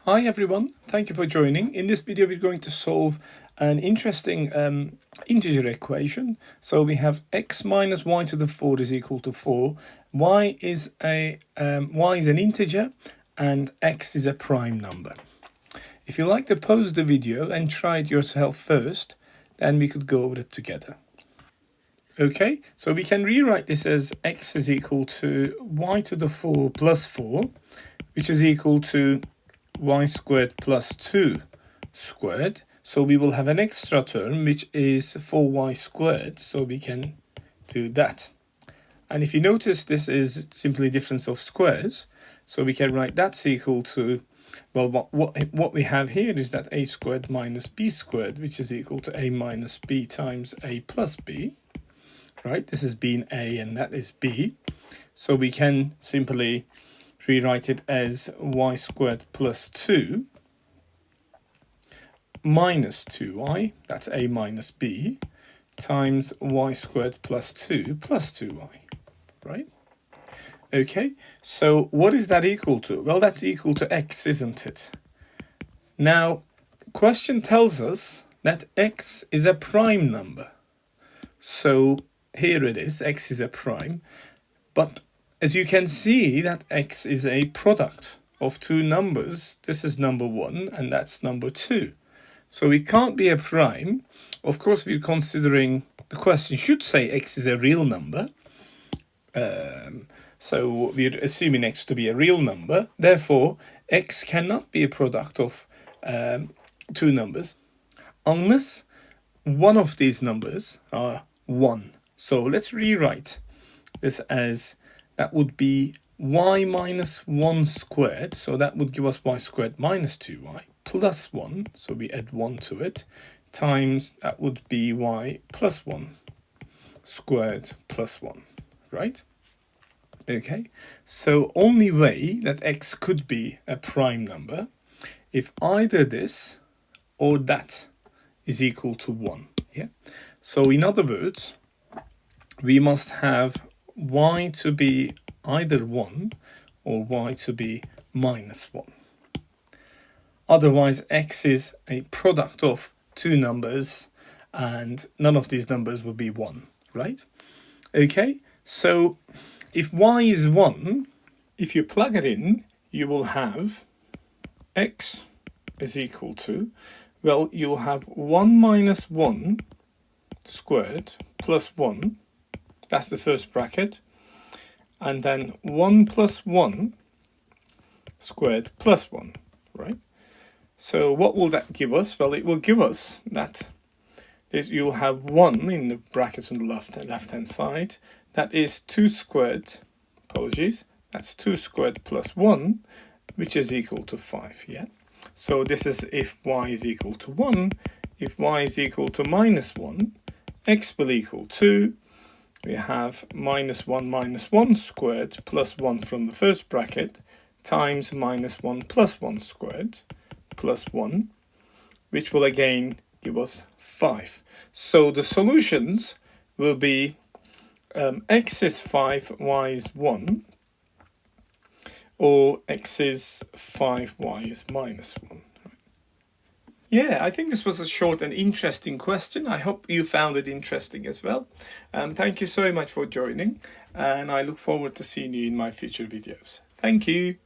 Hi everyone, thank you for joining. In this video we're going to solve an interesting integer equation. So we have x minus y to the 4 is equal to 4. Y is an integer and x is a prime number. If you like to pause the video and try it yourself first, then we could go over it together. Okay, so we can rewrite this as x is equal to y to the 4 plus 4, which is equal to y squared plus 2 squared. So we will have an extra term which is 4y squared, so we can do that. And if you notice, this is simply difference of squares, so we can write that's equal to, well, what we have here is that a squared minus b squared, which is equal to a minus b times a plus b, right? This is being a and that is b, so we can simply rewrite it as y squared plus 2 minus 2y, that's a minus b, times y squared plus 2 plus 2y, right? Okay, so what is that equal to? Well, that's equal to x, isn't it? Now, question tells us that x is a prime number. So here it is, x is a prime, but as you can see that x is a product of two numbers. This is number 1 and that's number 2. So it can't be a prime. Of course, we're considering, the question should say x is a real number. So we're assuming x to be a real number. Therefore, x cannot be a product of two numbers unless one of these numbers are 1. So let's rewrite this as, that would be y minus 1 squared, so that would give us y squared minus 2y plus 1, so we add 1 to it, times, that would be y plus 1 squared plus 1, right? Okay, so only way that x could be a prime number if either this or that is equal to 1, yeah? So in other words, we must have y to be either 1 or y to be minus 1. Otherwise, x is a product of two numbers and none of these numbers will be 1, right? Okay, so if y is 1, if you plug it in, you will have x is equal to, well, you'll have 1 minus 1 squared plus 1. That's the first bracket. And then 1 plus 1 squared plus 1, right? So what will that give us? Well, it will give us that you'll have 1 in the bracket on the left-hand side. That is 2 squared, apologies, that's 2 squared plus 1, which is equal to 5, yeah? So this is if y is equal to 1. If y is equal to minus 1, x will equal 2. We have minus 1 squared plus 1 from the first bracket times minus 1 plus 1 squared plus 1, which will again give us 5. So the solutions will be x is 5, y is 1, or x is 5, y is minus 1. Yeah, I think this was a short and interesting question. I hope you found it interesting as well. Thank you so much for joining, and I look forward to seeing you in my future videos. Thank you.